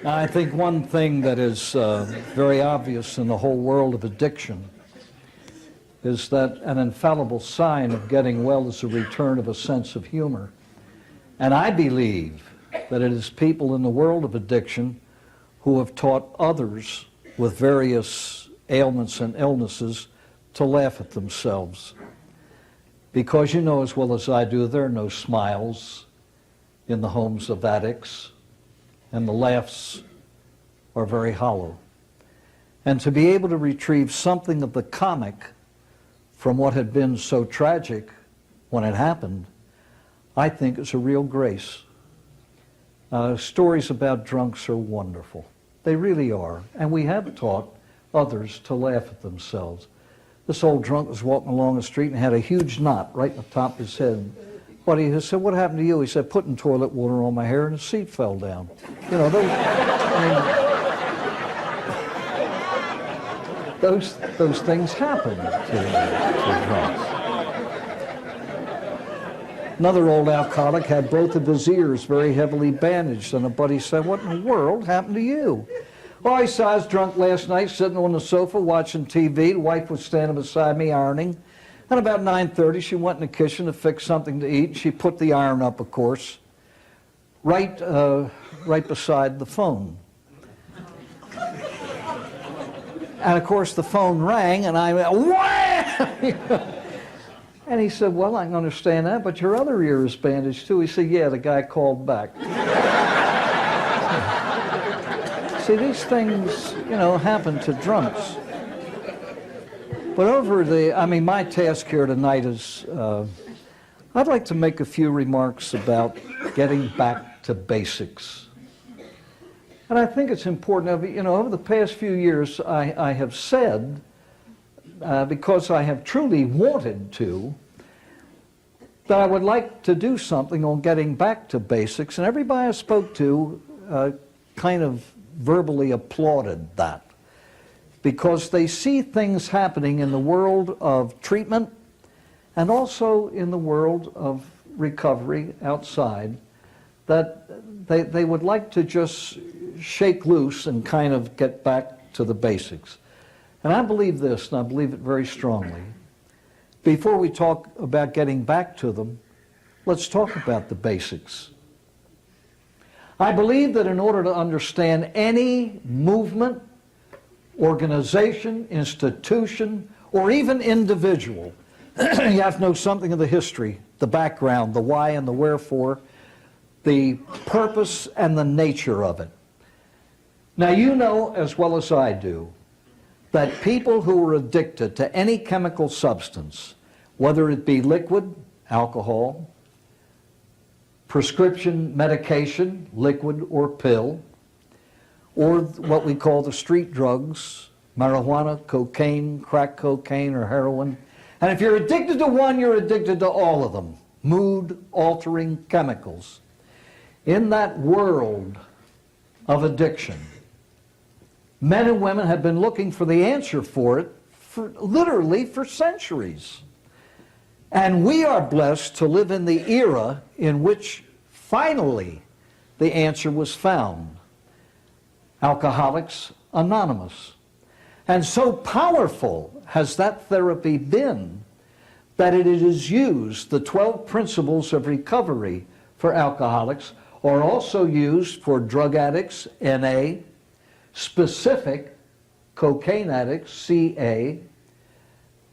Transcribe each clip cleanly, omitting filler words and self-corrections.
Now, I think one thing that is very obvious in the whole world of addiction is that an infallible sign of getting well is a return of a sense of humor. And I believe that it is people in the world of addiction who have taught others with various ailments and illnesses to laugh at themselves. Because you know as well as I do, there are no smiles in the homes of addicts, and the laughs are very hollow. And to be able to retrieve something of the comic from what had been so tragic when it happened, I think is a real grace. Stories about drunks are wonderful. They really are. And we have taught others to laugh at themselves. This old drunk was walking along the street and had a huge knot right in the top of his head. But he said, "What happened to you?" He said, "Putting toilet water on my hair and the seat fell down." You know, those things happen to drunks. Another old alcoholic had both of his ears very heavily bandaged, and a buddy said, "What in the world happened to you?" "Well," he said, "I was drunk last night, sitting on the sofa watching TV. The wife was standing beside me ironing. And about 9:30, she went in the kitchen to fix something to eat. She put the iron up, of course, right beside the phone. And of course, the phone rang, and I went, "Wham!" And he said, "Well, I can understand that, but your other ear is bandaged too." He said, "Yeah, the guy called back." See, these things, you know, happen to drunks. But my task here tonight is, I'd like to make a few remarks about getting back to basics. And I think it's important, you know, over the past few years, I have said, because I have truly wanted to, that I would like to do something on getting back to basics, and everybody I spoke to kind of verbally applauded that, because they see things happening in the world of treatment and also in the world of recovery outside that they would like to just shake loose and kind of get back to the basics. And I believe this, and I believe it very strongly. Before we talk about getting back to them, let's talk about the basics. I believe that in order to understand any movement, organization, institution, or even individual, you have to know something of the history, the background, the why and the wherefore, the purpose and the nature of it. Now, you know as well as I do that people who are addicted to any chemical substance, whether it be liquid, alcohol, prescription medication, liquid or pill, or what we call the street drugs, marijuana, cocaine, crack cocaine, or heroin. And if you're addicted to one, you're addicted to all of them. Mood-altering chemicals. In that world of addiction, men and women have been looking for the answer for it literally for centuries. And we are blessed to live in the era in which finally the answer was found. Alcoholics Anonymous. And so powerful has that therapy been that it is used, the 12 principles of recovery for alcoholics are also used for drug addicts, NA, specific cocaine addicts, CA,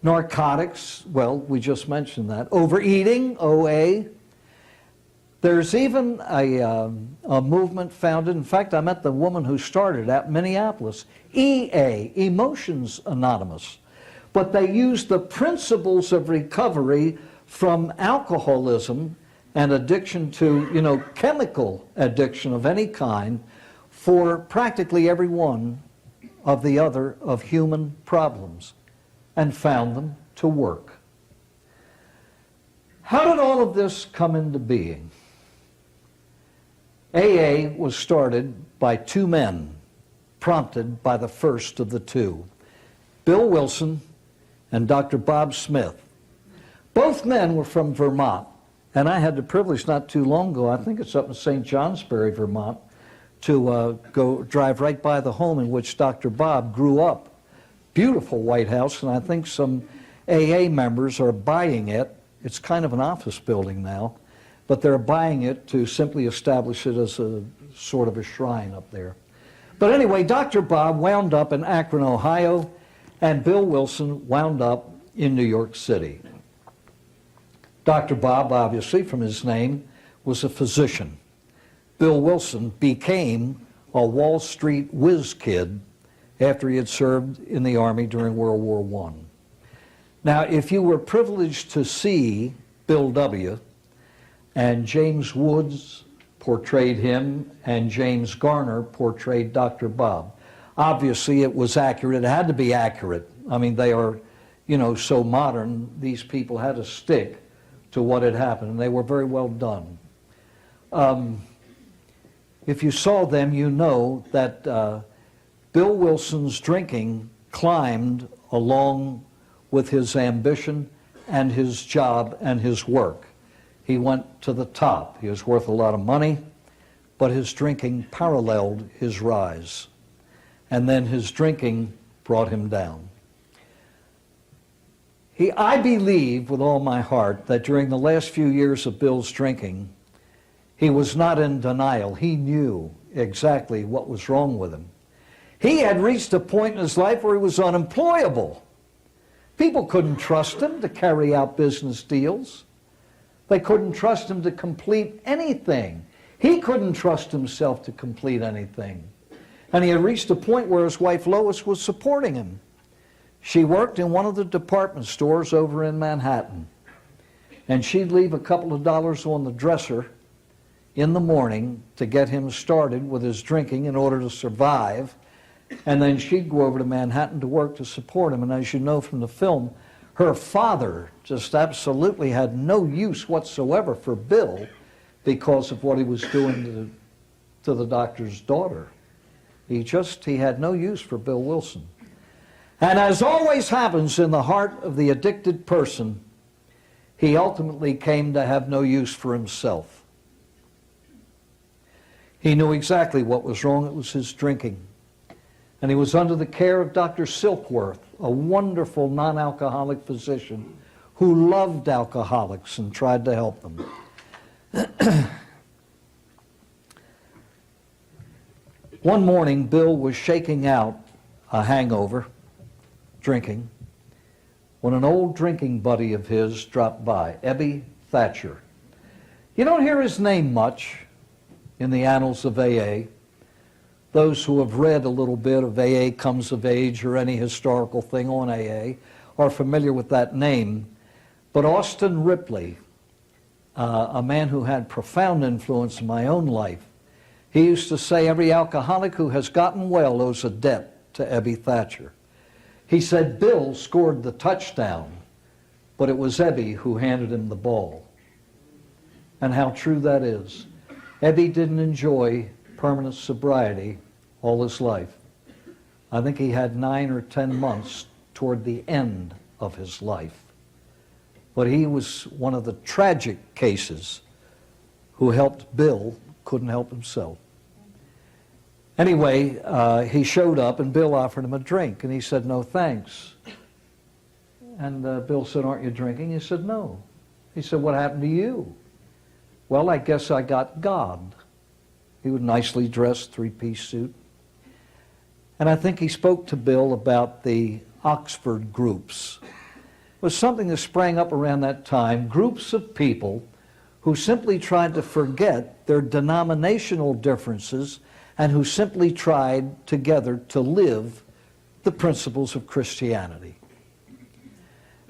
narcotics, well, we just mentioned that, overeating, OA, There's even a movement founded, in fact, I met the woman who started at Minneapolis, EA, Emotions Anonymous. But they use the principles of recovery from alcoholism and addiction to, chemical addiction of any kind for practically every one of the other of human problems, and found them to work. How did all of this come into being? AA was started by two men, prompted by the first of the two, Bill Wilson and Dr. Bob Smith. Both men were from Vermont, and I had the privilege not too long ago, I think it's up in St. Johnsbury, Vermont, to go drive right by the home in which Dr. Bob grew up. Beautiful White House, and I think some AA members are buying it. It's kind of an office building now, but they're buying it to simply establish it as a sort of a shrine up there. But anyway, Dr. Bob wound up in Akron, Ohio, and Bill Wilson wound up in New York City. Dr. Bob, obviously, from his name, was a physician. Bill Wilson became a Wall Street whiz kid after he had served in the Army during World War I. Now, if you were privileged to see Bill W., and James Woods portrayed him, and James Garner portrayed Dr. Bob, obviously it was accurate. It had to be accurate. I mean, they are, so modern. These people had to stick to what had happened, and they were very well done. If you saw them, you know that Bill Wilson's drinking climbed along with his ambition and his job and his work. He went to the top. He was worth a lot of money, but his drinking paralleled his rise. And then his drinking brought him down. I believe with all my heart that during the last few years of Bill's drinking, he was not in denial. He knew exactly what was wrong with him. He had reached a point in his life where he was unemployable. People couldn't trust him to carry out business deals. They couldn't trust him to complete anything. He couldn't trust himself to complete anything. And he had reached a point where his wife Lois was supporting him. She worked in one of the department stores over in Manhattan. And she'd leave a couple of dollars on the dresser in the morning to get him started with his drinking in order to survive. And then she'd go over to Manhattan to work to support him. And as you know from the film, her father just absolutely had no use whatsoever for Bill because of what he was doing to the doctor's daughter. He had no use for Bill Wilson. And as always happens in the heart of the addicted person, he ultimately came to have no use for himself. He knew exactly what was wrong. It was his drinking. And he was under the care of Dr. Silkworth, a wonderful non-alcoholic physician who loved alcoholics and tried to help them. One morning, Bill was shaking out a hangover, drinking, when an old drinking buddy of his dropped by, Ebby Thatcher. You don't hear his name much in the annals of AA. Those who have read a little bit of AA Comes of Age or any historical thing on AA are familiar with that name. But Austin Ripley, a man who had profound influence in my own life, he used to say every alcoholic who has gotten well owes a debt to Ebby Thatcher. He said Bill scored the touchdown, but it was Ebby who handed him the ball. And how true that is. Ebby didn't enjoy permanent sobriety all his life. I think he had 9 or 10 months toward the end of his life. But he was one of the tragic cases who helped Bill, couldn't help himself. Anyway, he showed up and Bill offered him a drink and he said, "No, thanks." And Bill said, "Aren't you drinking?" He said, "No." He said, "What happened to you?" "Well, I guess I got God." He was nicely dressed, 3-piece suit. And I think he spoke to Bill about the Oxford groups. It was something that sprang up around that time, groups of people who simply tried to forget their denominational differences and who simply tried together to live the principles of Christianity.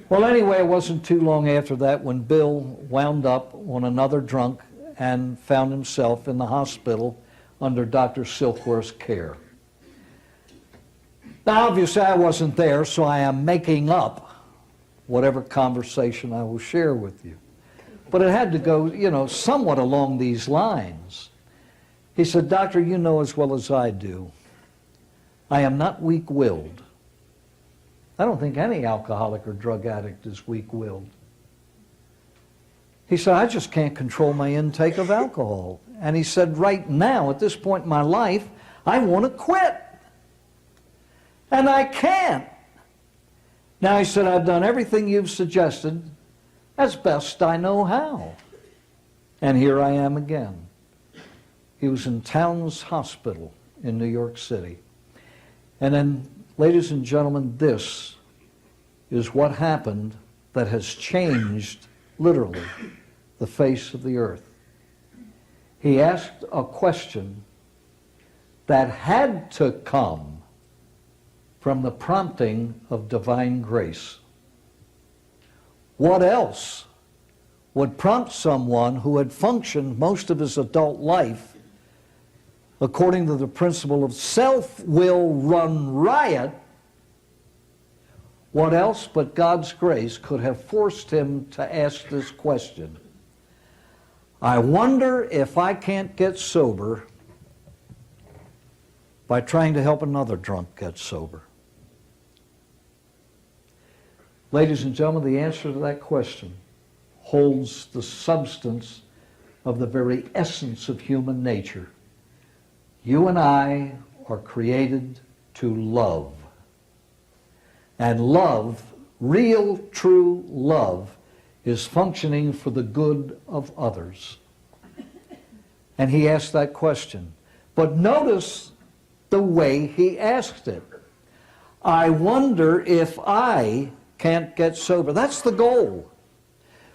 Well, anyway, it wasn't too long after that when Bill wound up on another drunk and found himself in the hospital under Dr. Silkworth's care. Now, obviously, I wasn't there, so I am making up whatever conversation I will share with you. But it had to go, somewhat along these lines. He said, "Doctor, you know as well as I do, I am not weak-willed." I don't think any alcoholic or drug addict is weak-willed. He said, "I just can't control my intake of alcohol." And he said, "Right now, at this point in my life, I want to quit. And I can't." Now, he said, "I've done everything you've suggested as best I know how. And here I am again." He was in Towns Hospital in New York City. And then, ladies and gentlemen, this is what happened that has changed, literally, the face of the earth. He asked a question that had to come from the prompting of divine grace. What else would prompt someone who had functioned most of his adult life according to the principle of self will run riot? What else but God's grace could have forced him to ask this question? I wonder if I can't get sober by trying to help another drunk get sober. Ladies and gentlemen, the answer to that question holds the substance of the very essence of human nature. You and I are created to love. And love, real, true love, is functioning for the good of others. And he asked that question. But notice the way he asked it. I wonder if I can't get sober. That's the goal.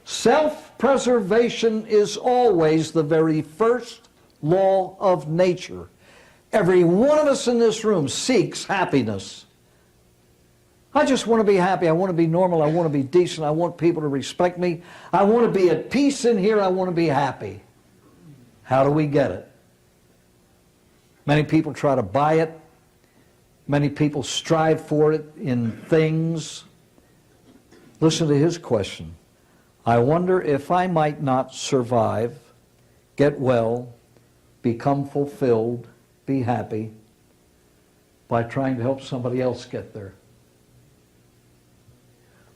Self-preservation is always the very first law of nature. Every one of us in this room seeks happiness. I just want to be happy. I want to be normal. I want to be decent. I want people to respect me. I want to be at peace in here. I want to be happy. How do we get it? Many people try to buy it. Many people strive for it in things. Listen to his question. I wonder if I might not survive, get well, become fulfilled, be happy by trying to help somebody else get there.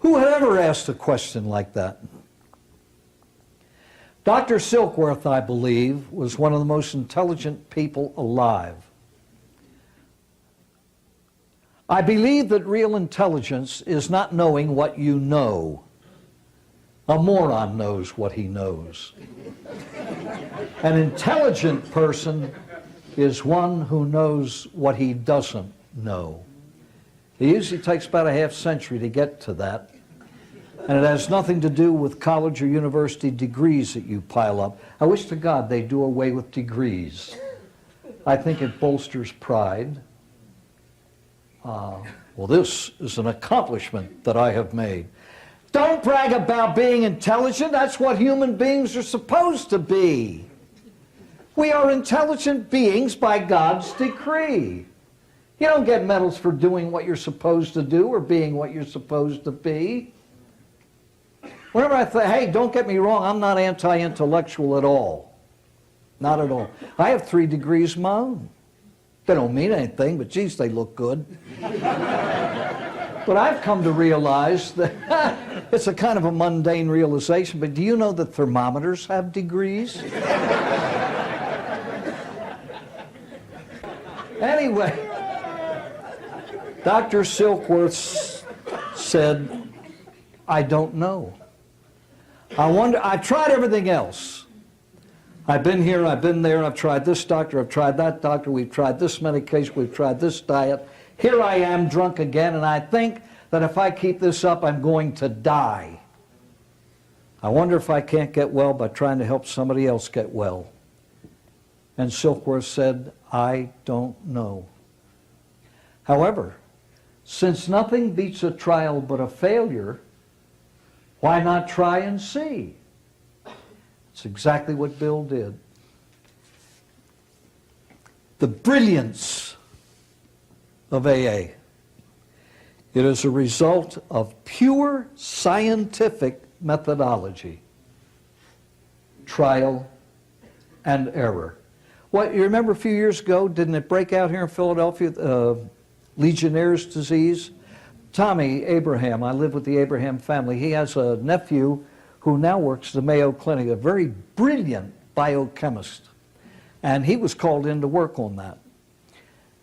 Who had ever asked a question like that? Dr. Silkworth, I believe, was one of the most intelligent people alive. I believe that real intelligence is not knowing what you know. A moron knows what he knows. An intelligent person is one who knows what he doesn't know. It usually takes about a half century to get to that. And it has nothing to do with college or university degrees that you pile up. I wish to God they'd do away with degrees. I think it bolsters pride. Well, this is an accomplishment that I have made. Don't brag about being intelligent. That's what human beings are supposed to be. We are intelligent beings by God's decree. You don't get medals for doing what you're supposed to do or being what you're supposed to be. Whenever I say, hey, don't get me wrong, I'm not anti-intellectual at all. Not at all. I have 3 degrees of my own. They don't mean anything, but geez, they look good. But I've come to realize that it's a kind of a mundane realization, but do you know that thermometers have degrees? Anyway, Dr. Silkworth said, I don't know. I wonder, I've tried everything else. I've been here, I've been there, I've tried this doctor, I've tried that doctor, we've tried this medication, we've tried this diet. Here I am drunk again, and I think that if I keep this up, I'm going to die. I wonder if I can't get well by trying to help somebody else get well. And Silkworth said, I don't know. However, since nothing beats a trial but a failure, why not try and see? It's exactly what Bill did. The brilliance of AA. It is a result of pure scientific methodology, trial and error. What, you remember a few years ago, didn't it break out here in Philadelphia, Legionnaire's disease? Tommy Abraham, I live with the Abraham family, he has a nephew who now works at the Mayo Clinic, a very brilliant biochemist. And he was called in to work on that.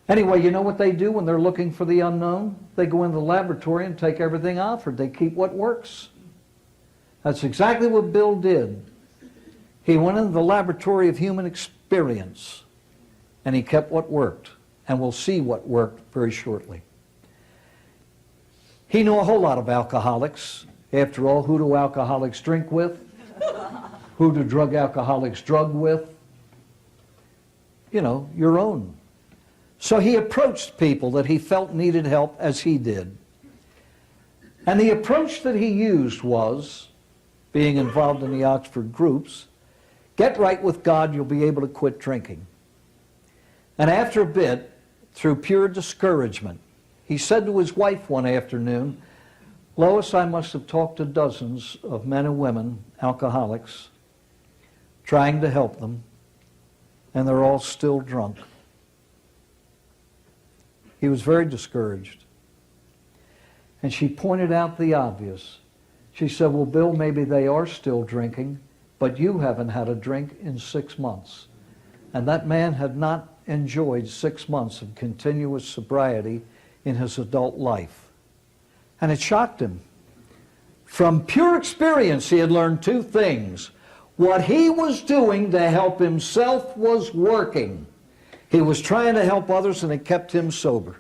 Anyway, you know what they do when they're looking for the unknown? They go into the laboratory and take everything offered. They keep what works. That's exactly what Bill did. He went into the laboratory of human experience and he kept what worked. And we'll see what worked very shortly. He knew a whole lot of alcoholics. After all, who do alcoholics drink with? Who do drug alcoholics drug with? You know, your own. So he approached people that he felt needed help as he did. And the approach that he used was, being involved in the Oxford groups, get right with God, you'll be able to quit drinking. And after a bit, through pure discouragement, he said to his wife one afternoon, Lois, I must have talked to dozens of men and women, alcoholics, trying to help them, and they're all still drunk. He was very discouraged. And she pointed out the obvious. She said, well, Bill, maybe they are still drinking, but you haven't had a drink in 6 months. And that man had not enjoyed 6 months of continuous sobriety in his adult life. And it shocked him. From pure experience, he had learned two things. What he was doing to help himself was working. He was trying to help others and it kept him sober.